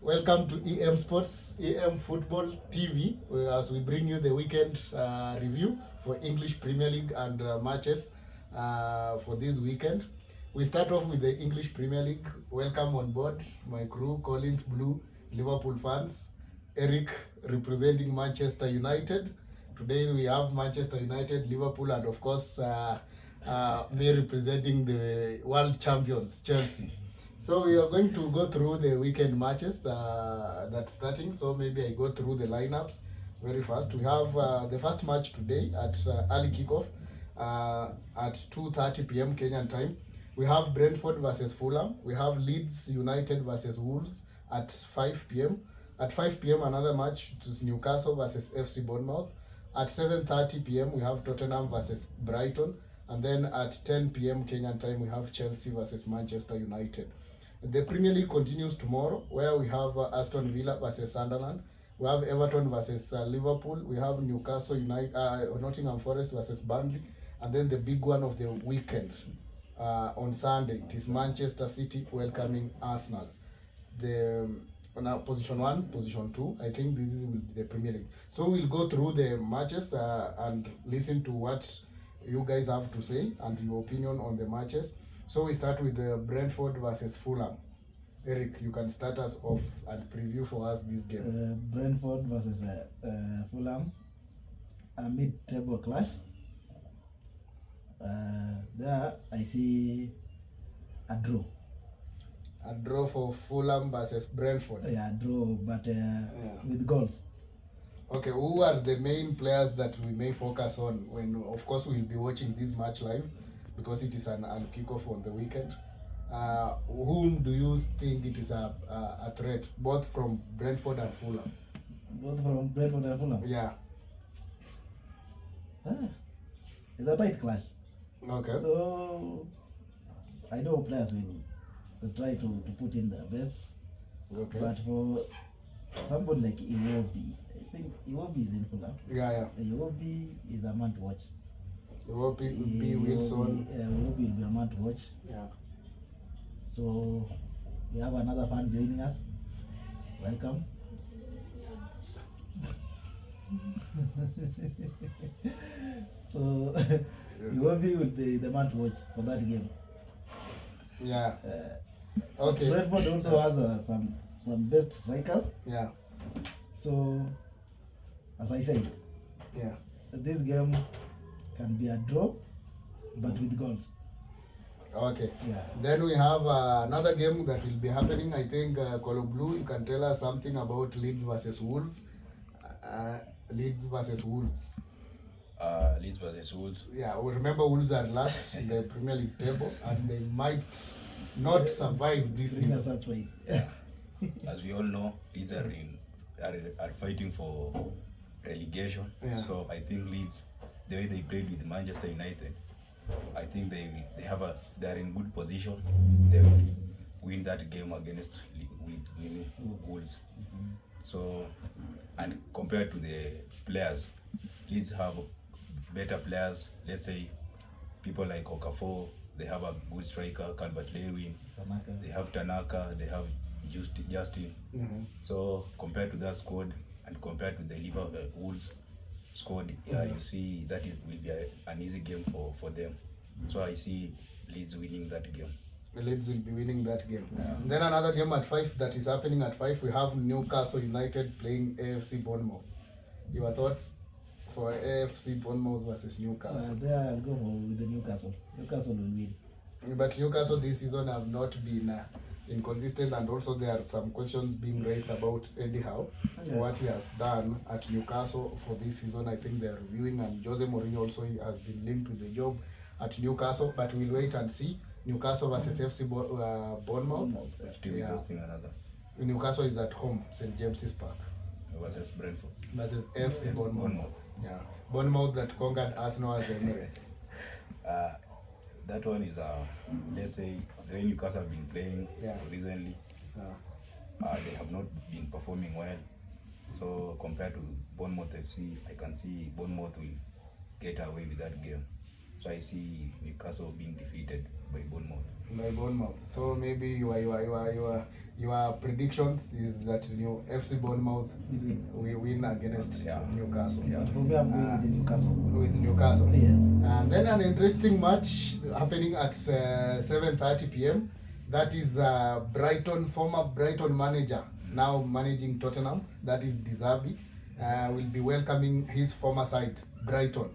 Welcome to EM Sports, EM Football TV, as we bring you the weekend review for English Premier League and matches for this weekend. We start off with the English Premier League. Welcome on board my crew, Collins Blue, Liverpool fans, Eric representing Manchester United. Today we have Manchester United, Liverpool, and of course me representing the world champions, Chelsea. So we are going to go through the weekend matches that's starting. So maybe I go through the lineups very fast. We have the first match today at early kickoff at 2:30 p.m. Kenyan time. We have Brentford versus Fulham. We have Leeds United versus Wolves at 5 p.m. At 5 p.m. another match, it is Newcastle versus FC Bournemouth. At 7:30 p.m. we have Tottenham versus Brighton. And then at 10 p.m. Kenyan time we have Chelsea versus Manchester United. The Premier League continues tomorrow, where we have Aston Villa versus Sunderland. We have Everton versus Liverpool. We have Newcastle United, Nottingham Forest versus Burnley. And then the big one of the weekend on Sunday, it is Manchester City welcoming Arsenal. The position 1, position 2, I think this is the Premier League. So we'll go through the matches and listen to what you guys have to say and your opinion on the matches. So we start with the Brentford versus Fulham. Eric, you can start us off and preview for us this game. Brentford versus Fulham, a mid-table clash. There I see a draw. A draw for Fulham versus Brentford. Yeah, draw, but with goals. Okay, who are the main players that we may focus on when, of course, we'll be watching this match live because it is an kickoff on the weekend? Whom do you think it is a threat, both from Brentford and Fulham? Both from Brentford and Fulham? Yeah. It's a tight clash. Okay. So, I know players will try to put in their best. Okay. But for somebody like Iwobi, I think Iwobi is in Fulham. Yeah. Iwobi is a man to watch. Iwobi would be Wilson. Iwobi will be a man to watch. Yeah. So we have another fan joining us. Welcome. So Iwobi will be the man to watch for that game. Yeah. Okay. Brentford also has some best strikers. Yeah. So, as I said, yeah, this game can be a draw, but with goals. Okay. Yeah. Then we have another game that will be happening. I think Colo Blue, you can tell us something about Leeds versus Wolves. Leeds versus Wolves. Leeds versus Wolves. Yeah, we remember Wolves are last in the Premier League table, and they might not survive this season. Yeah. As we all know, Leeds are fighting for relegation. Yeah. So I think Leeds, the way they played with Manchester United, I think they are in good position. They will win that game against Wolves. Mm-hmm. So, and compared to the players, Leeds have better players. Let's say people like Okafor, they have a good striker, Calvert-Lewin. They have Tanaka, they have Justin. Mm-hmm. So compared to that squad and compared to the Liverpool Wolves squad, you see that will be an easy game for them. So I see Leeds winning that game. The Leeds will be winning that game. Yeah. Then another game at 5 that is happening at 5. We have Newcastle United playing AFC Bournemouth. Your thoughts for AFC Bournemouth versus Newcastle? There I'll go with the Newcastle. Newcastle will win. But Newcastle this season have not been inconsistent, and also there are some questions being raised about Eddie Howe for what he has done at Newcastle for this season. I think they are reviewing, and Jose Mourinho also has been linked with the job at Newcastle. But we'll wait and see. Newcastle versus FC Bournemouth. Newcastle is at home, St. James's Park. Versus Brentford. Versus FC Bournemouth. Yeah, Bournemouth that conquered Arsenal at the Emirates. That one is let's say the way Newcastle have been playing recently. They have not been performing well. So compared to Bournemouth FC, I can see Bournemouth will get away with that game. So I see Newcastle being defeated by Bournemouth. By Bournemouth. So maybe your predictions is that FC Bournemouth will win against Newcastle. Yeah. For me, I'm going with the Newcastle. With Newcastle. Yes. And then an interesting match happening at 7:30 p.m. That is Brighton, former Brighton manager, now managing Tottenham. That is De Zerbi. Will be welcoming his former side, Brighton,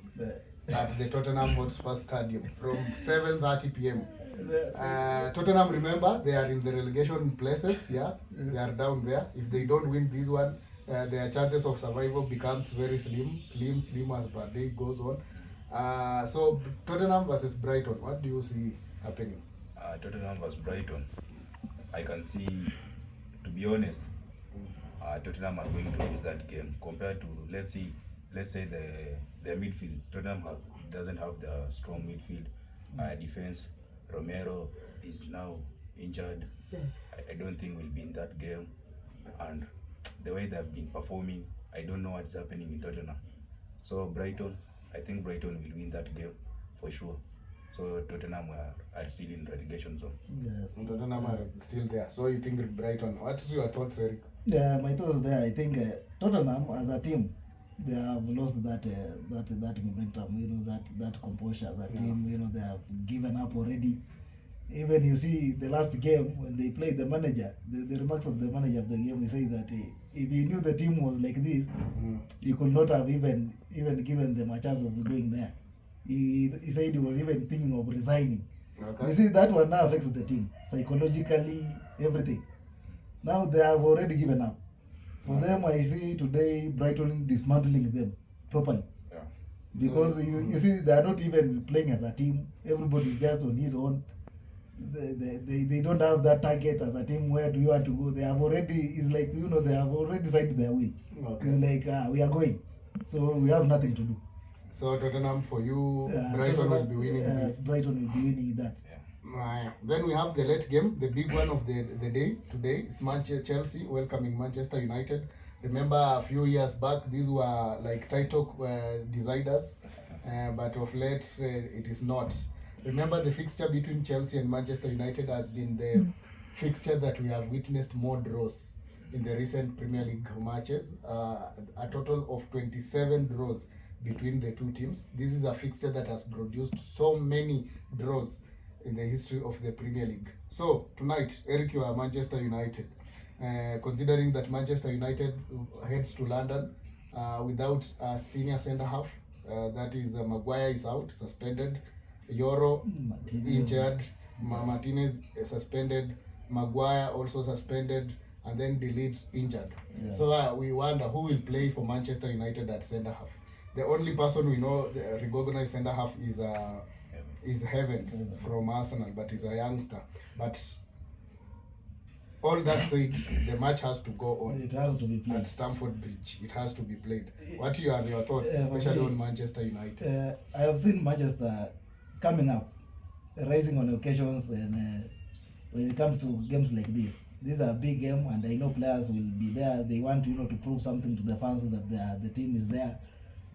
at the Tottenham Hotspur Stadium from 7:30 p.m. Tottenham, remember, they are in the relegation places. Yeah, they are down there. If they don't win this one, their chances of survival becomes very slim as per day goes on. So Tottenham versus Brighton, what do you see happening? Tottenham versus Brighton. I can see, to be honest, Tottenham are going to lose that game compared to let's say the midfield. Tottenham doesn't have the strong midfield. Defense. Romero is now injured. I don't think we'll be in that game, and the way they've been performing, I don't know what's happening in Tottenham. So Brighton, I think Brighton will win that game for sure. So Tottenham are still in relegation zone. Yes. And Tottenham are still there. So you think Brighton? What are your thoughts, Eric? Yeah, my thoughts there. I think Tottenham as a team, they have lost that momentum. That composure as a team. They have given up already. Even you see the last game when they played the manager, the remarks of the manager of the game, he said that if he knew the team was like this, he could not have even given them a chance of going there. He said he was even thinking of resigning. Okay. You see, that one now affects the team psychologically, everything. Now they have already given up. For them, I see today Brighton dismantling them properly. Yeah. Because you see, they are not even playing as a team. Everybody is just on his own. They don't have that target as a team. Where do you want to go? They have already, it's like, they have already decided their will. Okay. It's like, we are going. So we have nothing to do. So Tottenham for you, Brighton will be winning this. Brighton will be winning that. Then we have the late game, the big one of the day today. It's Chelsea welcoming Manchester United. Remember a few years back, these were like title deciders, but of late it is not. Remember the fixture between Chelsea and Manchester United has been the fixture that we have witnessed more draws in the recent Premier League matches. A total of 27 draws between the two teams. This is a fixture that has produced so many draws in the history of the Premier League. So tonight, Eric, you are Manchester United. Considering that Manchester United heads to London without a senior centre half, that is Maguire is out, suspended, Yoro injured, Martinez suspended, Maguire also suspended, and then Delete injured. Yeah. So we wonder who will play for Manchester United at centre half. The only person we know, the recognized centre half is Heavens from Arsenal, but he's a youngster. But all that said, the match has to go on. It has to be played at Stamford Bridge. It has to be played. What are your thoughts, especially on Manchester United? I have seen Manchester coming up, rising on occasions, and when it comes to games like this, these are big game, and I know players will be there. They want to prove something to the fans that the team is there.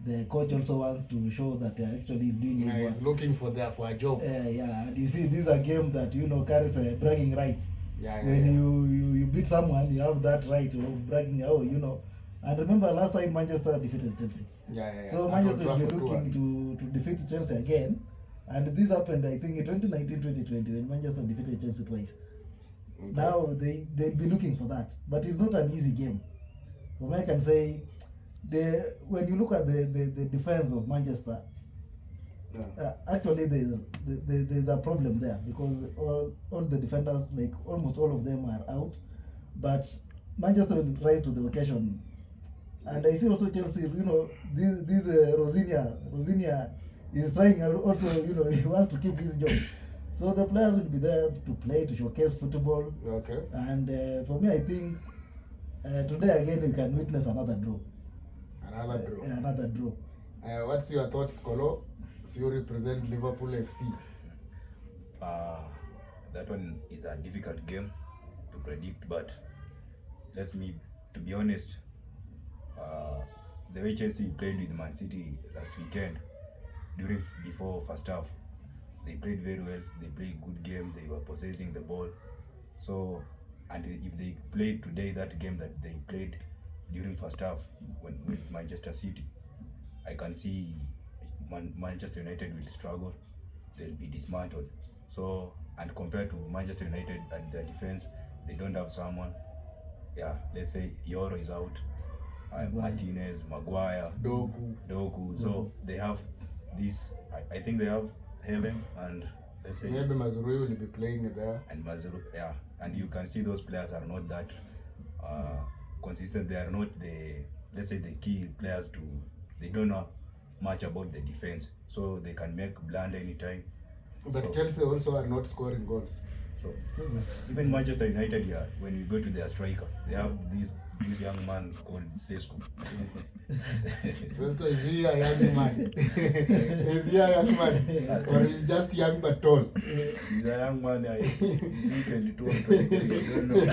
The coach also wants to show that actually he's doing his work. He's looking for a job. And you see, this is a game that carries bragging rights. When you beat someone, you have that right of bragging. And remember last time Manchester defeated Chelsea. So Manchester will be looking to defeat Chelsea again. And this happened, I think, in 2019-2020 when Manchester defeated Chelsea twice. Okay. Now they'll be looking for that, but it's not an easy game. For me, I can say, when you look at the defense of Manchester, actually there's a problem there, because all the defenders, like almost all of them, are out. But Manchester will rise to the occasion, and I see also Chelsea. This Rosinia is trying also. He wants to keep his job. So the players will be there to play, to showcase football. Okay. And for me, I think today again we can witness another draw. Another draw. What's your thoughts, Kolo? So you represent Liverpool FC. That one is a difficult game to predict, but to be honest, the way Chelsea played with Man City last weekend, before first half, they played very well. They played good game. They were possessing the ball. So, and if they played today that game that they played during first half with Manchester City, I can see Manchester United will struggle. They'll be dismantled. So, and compared to Manchester United at their defense, they don't have someone. Yeah, let's say Yoro is out, Martinez, Maguire, Doku. So they have this. I think they have Heaven and let's say maybe Mazrui will be playing there. And Mazrui, yeah, and you can see those players are not that consistent. They are not the, let's say, the key players to. They don't know much about the defense, so they can make blunder anytime. But so, Chelsea also are not scoring goals. So even Manchester United, yeah, when you go to their striker, they have this young man called Sesko. Sesko, is he a young man? Is he a young man? Or is just young but tall? He's a young man. Is he 22 or 23? I don't know.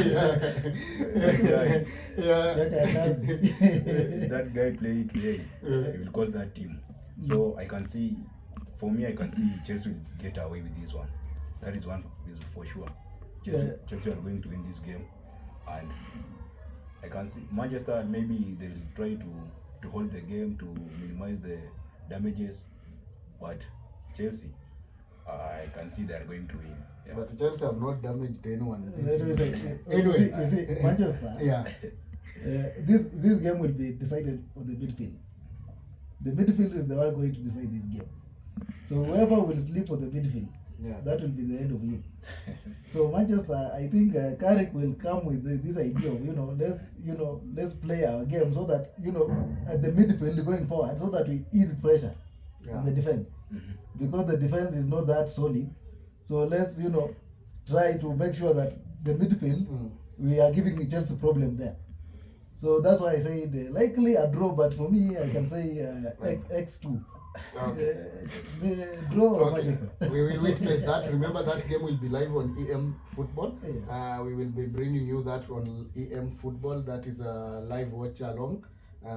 That guy played today. He will cost that team. So I can see, for me, I can see Chelsea will get away with this one. That is one is for sure. Chelsea are going to win this game, and I can see Manchester, maybe they will try to hold the game to minimize the damages, but Chelsea, I can see they are going to win. Yeah. But Chelsea have not damaged anyone. Anyway, you see, Manchester. Yeah. This game will be decided on the midfield. The midfield is the one going to decide this game. So whoever will sleep on the midfield, that will be the end of you. So Manchester, I think Carrick will come with this idea of let's play our game so that at the midfield going forward, so that we ease pressure on the defense, because the defense is not that solid. So let's try to make sure that the midfield we are giving Chelsea problem there. So that's why I say likely a draw, but for me I can say X2. Okay. Draw or Manchester. We will witness that. Remember that game will be live on EM Football. We will be bringing you that on EM Football. That is a live watch along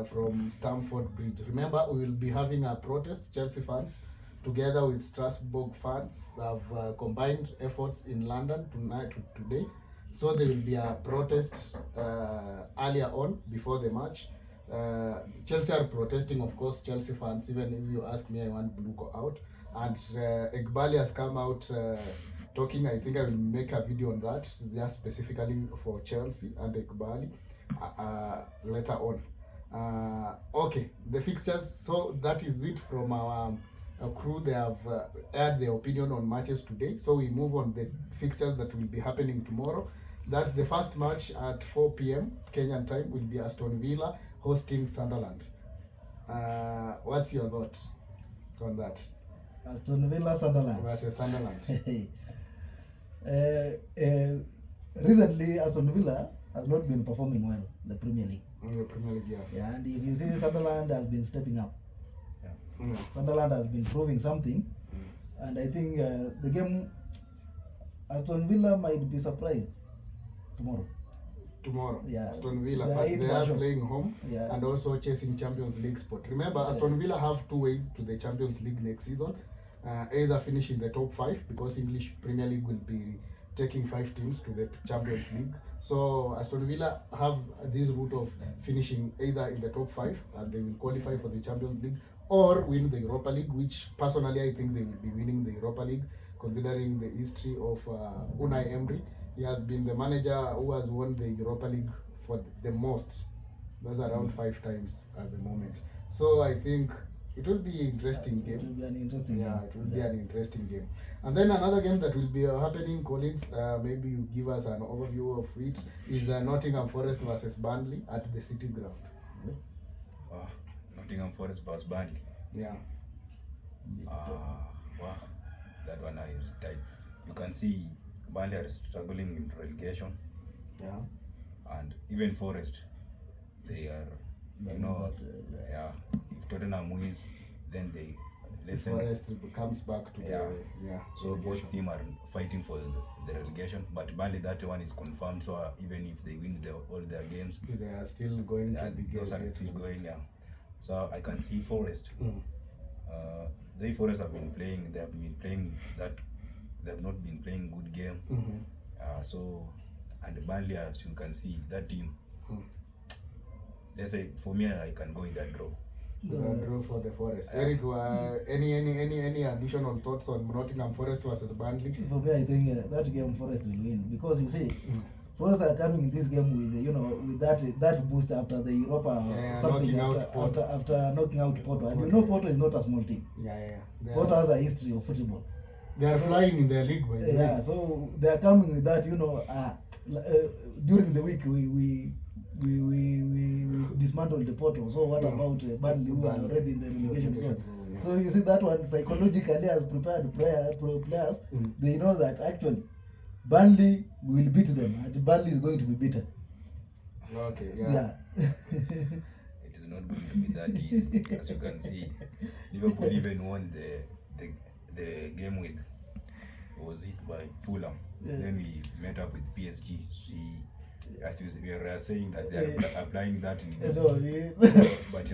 from Stamford Bridge. Remember, we will be having a protest. Chelsea fans together with Strasbourg fans have combined efforts in London today. So there will be a protest earlier on before the match. Chelsea are protesting, of course. Chelsea fans, even if you ask me, I want Blue out. And Eghbali has come out talking. I think I will make a video on that, just specifically for Chelsea and Eghbali later on. Okay, the fixtures. So that is it from our crew. They have aired their opinion on matches today. So we move on the fixtures that will be happening tomorrow. That the first match at 4 p.m. Kenyan time will be Aston Villa hosting Sunderland. What's your thought on that? Aston Villa, Sunderland versus Sunderland. Recently, Aston Villa has not been performing well in the Premier League. In the Premier League, yeah. And if you see, Sunderland has been stepping up. Sunderland has been proving something, and I think the game, Aston Villa might be surprised tomorrow. Yeah. Aston Villa, but they are playing home and also chasing Champions League spot. Remember, Aston Villa have two ways to the Champions League next season. Either finish in the top 5, because English Premier League will be taking 5 teams to the Champions League. So Aston Villa have this route of finishing either in the top 5 and they will qualify for the Champions League, or win the Europa League, which personally I think they will be winning the Europa League, considering the history of Unai Emery. He has been the manager who has won the Europa League for the most. That's around 5 times at the moment. So I think it will be an interesting game. It will be an interesting game. It will be an interesting game. And then another game that will be happening, Collins, maybe you give us an overview of it, is Nottingham Forest versus Burnley at the City Ground. Nottingham Forest versus Burnley. Yeah. Wow. That one is tight. You can see Burnley are struggling in relegation. Yeah. And even Forest, they are, if Tottenham wins, then they Forest comes back to So both teams are fighting for the relegation, but Burnley, that one is confirmed. So even if they win all their games, they are still going to be those are still going. So I can see Forest The Forest have been playing. They have been playing that. They have not been playing good game. So, and Burnley, as you can see, that team. Let's say for me, I can go with that draw. Draw for the Forest. Eric, any additional thoughts on Nottingham Forest versus Burnley? For me, I think that game Forest will win, because you see, Forest are coming in this game with with that boost after the Europa something after knocking out Porto, and Porto is not a small team. Porto has a history of football. They are flying in their league, by the way. Yeah, so they are coming with that. During the week we dismantled the Porto. So what about Burnley, who are already in the relegation zone? So you see that one psychologically has prepared players. They know that actually Burnley will beat them, and Burnley is going to be beaten. Okay, yeah. It is not going to be that easy. As you can see, Liverpool even won the game with, was it by Fulham? Then we met up with PSG. As we are saying that they are applying that in but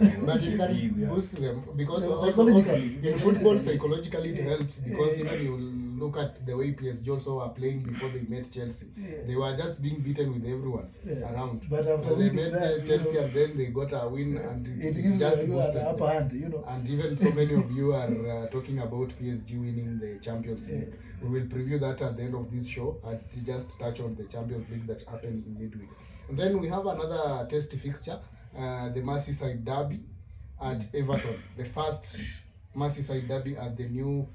it can boost them, because psychologically in football, psychologically it helps, because even you look at the way PSG also were playing before they met Chelsea. They were just being beaten with everyone around. But after they met Chelsea, and then they got a win, and it just boosted them. Upper hand, And even so many of you are talking about PSG winning the Champions League. We will preview that at the end of this show, and just touch on the Champions League that happened in midweek. And then we have another tasty fixture, the Merseyside Derby at Everton. The first Merseyside Derby at the new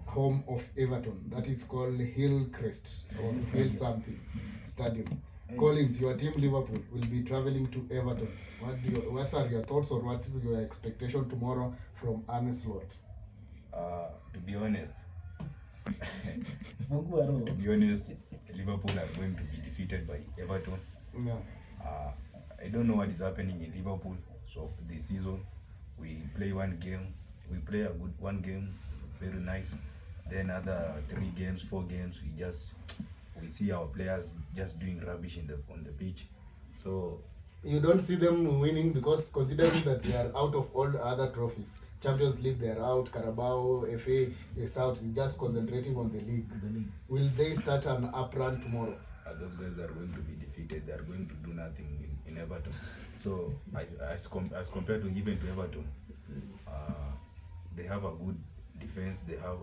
home of Everton. That is called Hillcrest or Hill something Stadium. Collins, your team Liverpool will be traveling to Everton. What are your thoughts, or what is your expectation tomorrow from Arne Slot? To be honest, Liverpool are going to be defeated by Everton. I don't know what is happening in Liverpool. So this season, we play one game, we play a good one game, very nice. Then other 3 games, 4 games, we see our players just doing rubbish on the pitch. So you don't see them winning, because considering that they are out of all the other trophies. Champions League, they are out. Carabao, FA is out. It's just concentrating on the league. Will they start an up run tomorrow? Those guys are going to be defeated. They are going to do nothing in Everton. So as compared to Everton, they have a good defense. They have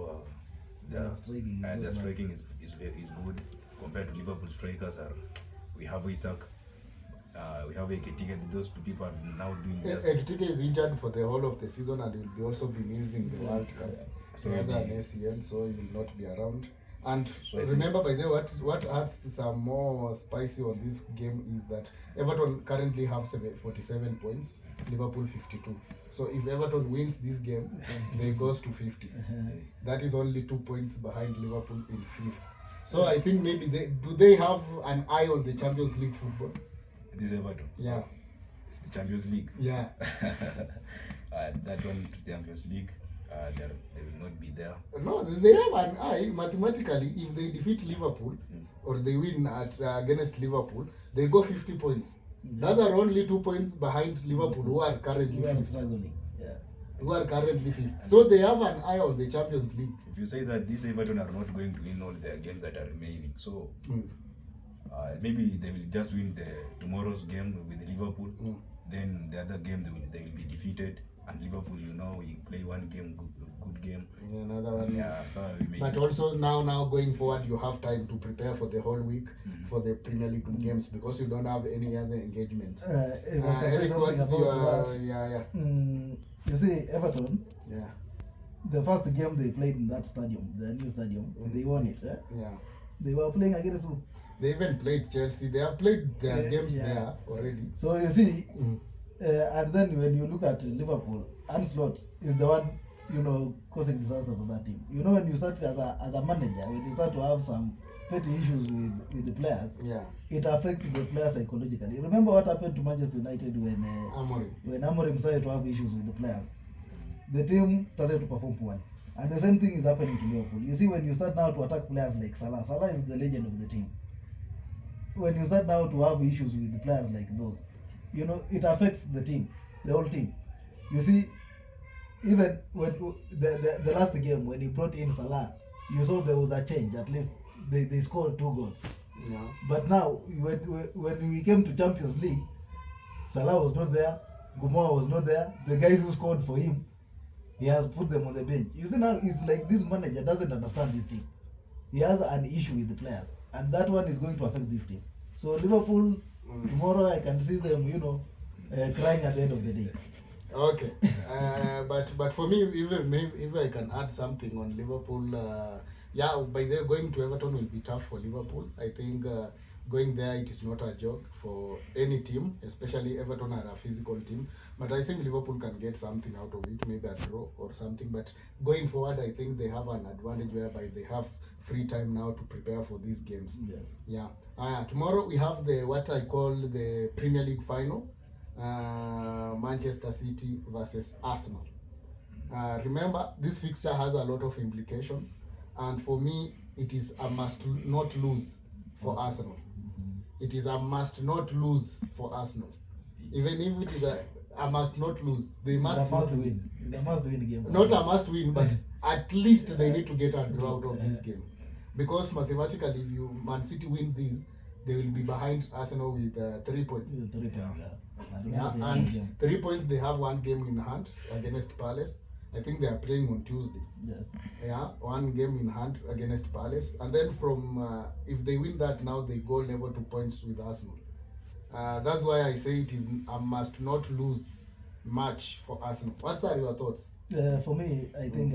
their striking is good compared to Liverpool strikers. We have Isak. We have Ekitike. Those people are now doing best. Ekitike is injured for the whole of the season, and will also be missing the World Cup. So he has an ACL, so he will not be around. And remember, by the way, what adds some more spicy on this game is that Everton currently have 47 points, Liverpool 52. So if Everton wins this game, they goes to 50. That is only 2 points behind Liverpool in 5th. So I think maybe they have an eye on the Champions League football. This Everton? Yeah. The Champions League? Yeah. That one to Champions League, they will not be there. No, they have an eye. Mathematically, if they defeat Liverpool, or they win against Liverpool, they go 50 points. Those are only 2 points behind Liverpool, who are currently struggling. Who are currently 5th. So they have an eye on the Champions League. If you say that these Everton are not going to win all their games that are remaining, so maybe they will just win tomorrow's game with Liverpool. Then the other game they will be defeated, and Liverpool, we play one game, good game. Another one. Yeah, so but also now going forward, you have time to prepare for the whole week for the Premier League games, because you don't have any other engagements. Eric, what is your you see, Everton. Yeah. The first game they played in that stadium, the new stadium, they won it. Yeah. They were playing against who? They even played Chelsea. They have played their games there already. So you see, and then when you look at Liverpool, Arne Slot is the one, causing disaster to that team. When you start as a manager, when you start to have some petty issues with the players, it affects the players psychologically. Remember what happened to Manchester United when Amorim started to have issues with the players? The team started to perform poorly. And the same thing is happening to Liverpool. You see, when you start now to attack players like Salah is the legend of the team. When you start now to have issues with the players like those, it affects the team, the whole team. You see, even when the last game when he brought in Salah, you saw there was a change. At least they scored 2 goals. Yeah. But now when we came to Champions League, Salah was not there, Gumoa was not there. The guys who scored for him, he has put them on the bench. You see now it's like this manager doesn't understand this team. He has an issue with the players, and that one is going to affect this team. So Liverpool tomorrow, I can see them, crying at the end of the day. Okay, but for me, even if I can add something on Liverpool, yeah, by the going to Everton will be tough for Liverpool. I think going there, it is not a joke for any team, especially Everton are a physical team. But I think Liverpool can get something out of it, maybe a draw or something. But going forward, I think they have an advantage whereby they have free time now to prepare for these games. Yes. Yeah. Tomorrow we have the what I call the Premier League final. Manchester City versus Arsenal. Remember, this fixture has a lot of implication, and for me, it is a must not lose for Arsenal. It is a must not lose for Arsenal. Even if it is a must not lose, they must win. It's a must win game. Not a must win, but at least they need to get a draw out of this game, because mathematically, if you Man City win this, they will be behind Arsenal with 3 points. 3 points, and 3 points, they have 1 game in hand against Palace. I think they are playing on Tuesday. Yes. Yeah, 1 game in hand against Palace. And then from, if they win that now, they go level 2 points with Arsenal. That's why I say it is a must not lose match for Arsenal. What are your thoughts? For me, I think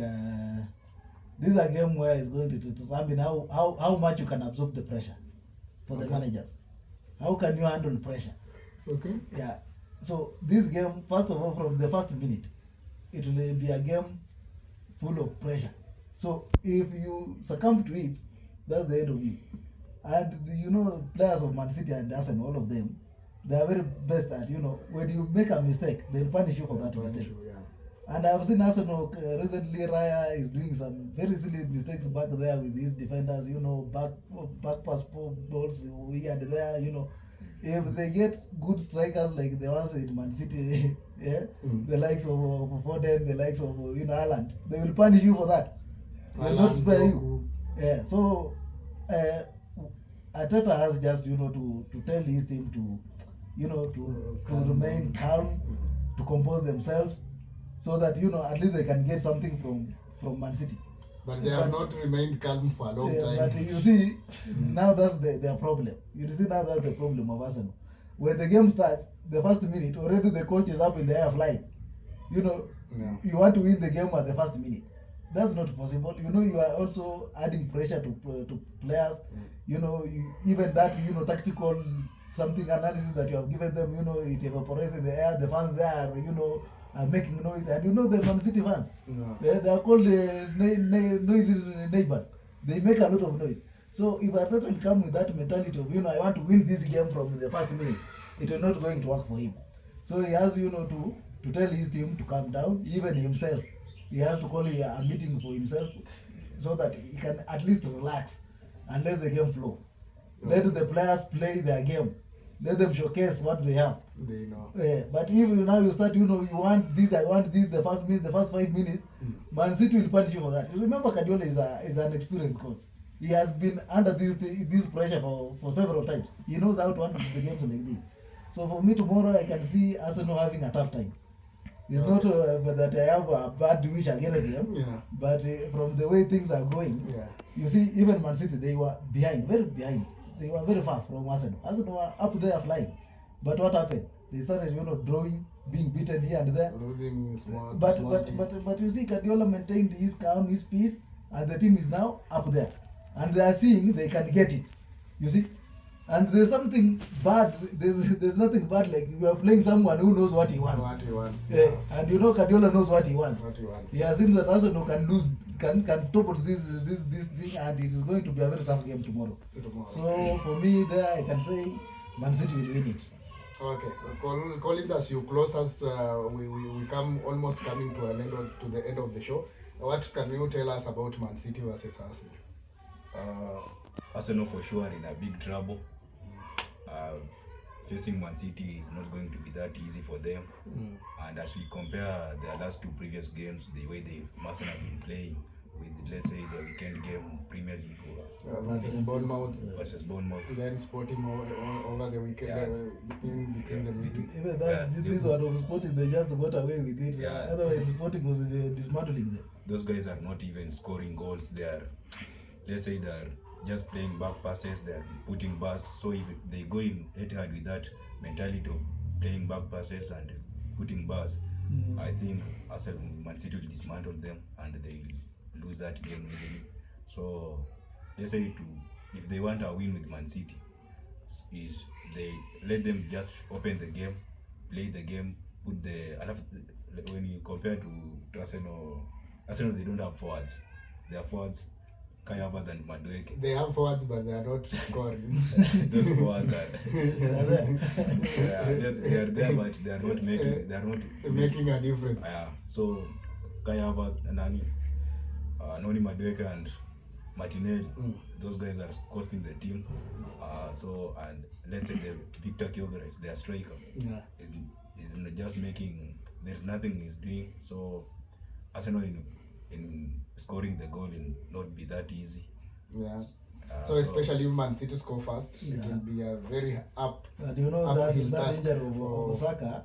this is a game where it's going to determine how much you can absorb the pressure for the managers. How can you handle pressure? Okay. Yeah. So this game, first of all, from the first minute, it will be a game full of pressure. So if you succumb to it, that's the end of you. And players of Man City and Arsenal, all of them, they are very best at, when you make a mistake, they'll punish you for that mistake. And I've seen Arsenal recently, Raya is doing some very silly mistakes back there with his defenders, back pass balls here and there, If they get good strikers like the ones in Man City, the likes of Foden, the likes of Haaland, they will punish you for that. They will not spare you. Yeah. So Arteta has just to tell his team to remain calm, to compose themselves, so that at least they can get something from Man City. But they have not remained calm for a long time. But you see, now that's their problem. You see, now that's the problem of Arsenal. When the game starts, the first minute, already the coach is up in the air flying. You want to win the game at the first minute. That's not possible. You are also adding pressure to players. Even that, tactical something analysis that you have given them, it evaporates in the air. The fans there, are making noise, and the Man City fans, they are called noisy neighbors. They make a lot of noise. So if Arteta will come with that mentality of I want to win this game from the first minute, it is not going to work for him. So he has to tell his team to calm down. Even himself, he has to call a meeting for himself, so that he can at least relax and let the game flow. Let the players play their game. Let them showcase what they have. They know. But if now you start, you want this, I want this, the first 5 minutes, Man City will punish you for that. Remember, Guardiola is an experienced coach. He has been under this pressure for several times. He knows how to handle the games like this. So for me tomorrow, I can see Arsenal having a tough time. It's not that I have a bad wish against them, but from the way things are going, you see, even Man City, they were behind, very behind. They were very far from Arsenal. Arsenal were up there flying. But what happened? They started, drawing, being beaten here and there. Losing small But teams. you see, Guardiola maintained his calm, his peace, and the team is now up there. And they are seeing they can get it. You see? And there's something bad. There's nothing bad like you are playing someone who knows what he wants. What he wants. And Guardiola knows what he wants. What he wants. He has seen that Arsenal can lose, can topple this thing, and it is going to be a very tough game tomorrow. So for me, there I can say Man City will win it. Okay, Collins, as you close us, we come almost coming to the end of the show. What can you tell us about Man City versus Arsenal? Arsenal for sure are in a big trouble. facing Man City is not going to be that easy for them. And as we compare their last two previous games, the way they must have been playing with, let's say, the weekend game, Premier League versus Bournemouth, then Sporting over the weekend, in between the midweek. Even that, this one of Sporting, they just got away with it. Yeah. Otherwise, Sporting was dismantling them. Those guys are not even scoring goals. They are, let's say, they're just playing back passes. They're putting bars. So if they go in head-to-head with that mentality of playing back passes and putting bars, I think Man City will dismantle them and they will lose that game easily. So let's say if they want a win with Man City, is they let them just open the game, play the game, put the. When you compare to Arsenal, they don't have forwards. They have forwards, Kai Havertz and Madueke. They have forwards, but they are not scoring. Those forwards are they are there, but they are not making. They are not making a difference. Yeah. So Kai Havertz and Noni Madueke and Martinelli, those guys are costing the team. So and let's say Victor Gyökeres, their striker, is just making. There's nothing he's doing. So Arsenal in scoring the goal will not be that easy. Yeah. So especially if Man City score fast, it will be a very up. Do you know that injury of Saka?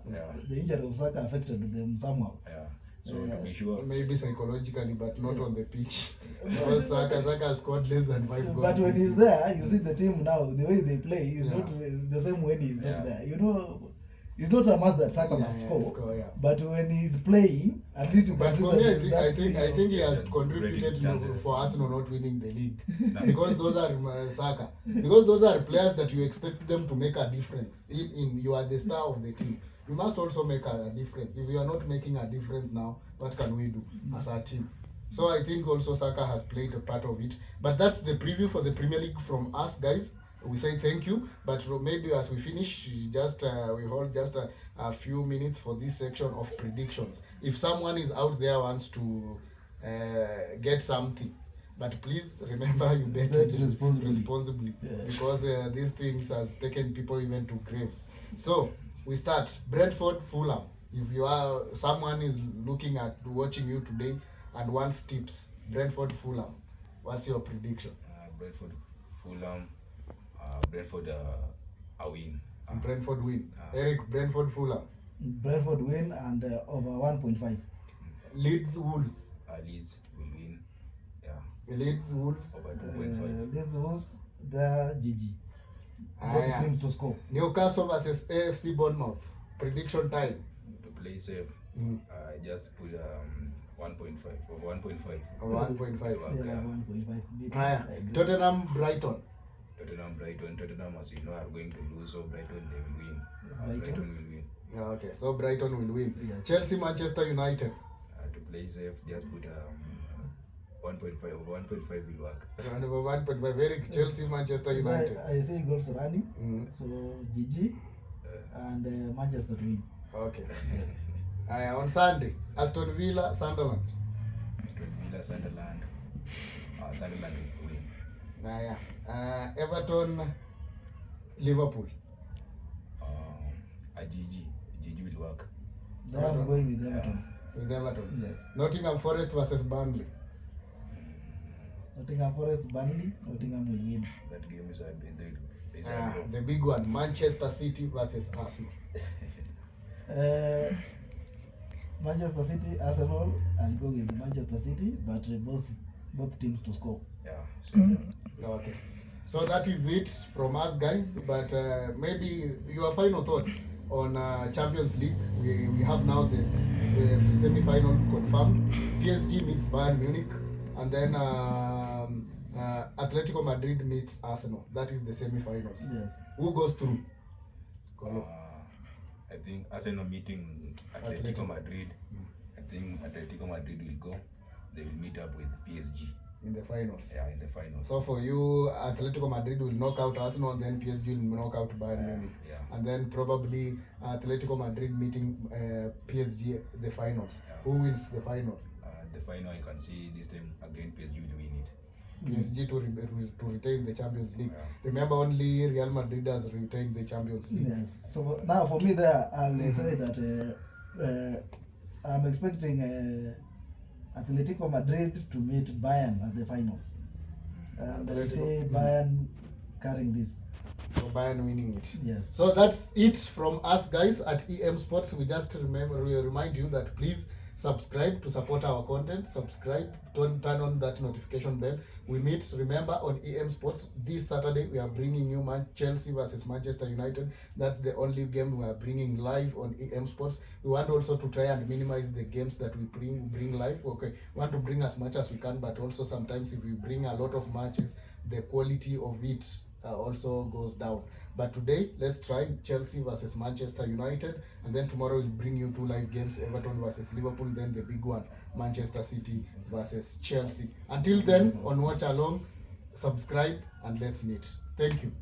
The injury of Saka affected them somehow. Yeah. So to be sure, maybe psychologically, but not on the pitch. Because Saka scored less than 5 goals. But when he's there, you see the team now, the way they play is not the same when he's not there. You know, it's not a must that Saka must score. But when he's playing, at least you can. But for me, I think he has contributed for Arsenal not winning the league because those are Saka. Because those are players that you expect them to make a difference. You are the star of the team. You must also make a difference. If you are not making a difference now, what can we do as a team? So I think also Saka has played a part of it. But that's the preview for the Premier League from us, guys. We say thank you, but maybe as we finish, we hold just a few minutes for this section of predictions. If someone is out there wants to get something, but please remember you bet responsibly because these things has taken people even to graves. So we start Brentford Fulham. If you are someone is looking at watching you today and wants tips, Brentford Fulham, what's your prediction? Brentford Fulham. Brentford a win. Brentford win. Eric, Brentford Fulham. Brentford win and over 1.5. Leeds Wolves. Leeds will win. Yeah. Leeds Wolves. Over 2.5. Leeds Wolves, they're GG. Both teams to score. Newcastle versus AFC Bournemouth. Prediction time. To play safe, I just put 1.5 or 1.5. 1.5. Yeah, 1.5. Tottenham Brighton. Tottenham, as you know, are going to lose, so Brighton they will win. Brighton will win. Okay, so Brighton will win. Yes. Chelsea Manchester United. To play safe, just put 1.5 or 1.5 will work. 1.5. Very Chelsea Manchester United. I say goals running. So GG and Manchester to win. Okay. Yes. On Sunday, Aston Villa Sunderland. Sunderland will win. Everton Liverpool. GG will work. I'm going with Everton. With Everton. Yes. Nottingham Forest versus Burnley. Nottingham Forest, Burnley. Nottingham will win. That game is the big one. Manchester City versus Arsenal. Manchester City, Arsenal. I'll go with Manchester City, but both teams to score. Yeah. So okay. So that is it from us, guys. But maybe your final thoughts on Champions League. We have now the semi-final confirmed. PSG meets Bayern Munich, and then Atletico Madrid meets Arsenal. That is the semi-finals. Yes. Who goes through? I think Arsenal meeting Atletico Madrid. I think Atletico Madrid will go. They will meet up with PSG. In the finals. Yeah, in the finals. So for you, Atletico Madrid will knock out Arsenal, and then PSG will knock out Bayern Munich. Yeah. And then probably Atletico Madrid meeting PSG the finals. Yeah. Who wins the final? The final, I can see this time again PSG will win it. PSG to retain the Champions League. Remember, only Real Madrid has retained the Champions League. Yes. So now for me there, I'll say that I'm expecting Atletico Madrid to meet Bayern at the finals. And I say Bayern carrying this. So Bayern winning it. Yes. So that's it from us guys at EM Sports. We just remind you that please subscribe to support our content. Subscribe, turn on that notification bell. We meet, remember, on EM Sports this Saturday. We are bringing you Chelsea versus Manchester United. That's the only game we are bringing live on EM Sports. We want also to try and minimize the games that we bring live. Okay, we want to bring as much as we can, but also sometimes if we bring a lot of matches, the quality of it also goes down. But today, let's try Chelsea versus Manchester United, and then tomorrow we'll bring you 2 live games, Everton versus Liverpool, then the big one, Manchester City versus Chelsea. Until then, on Watch Along, subscribe and let's meet. Thank you.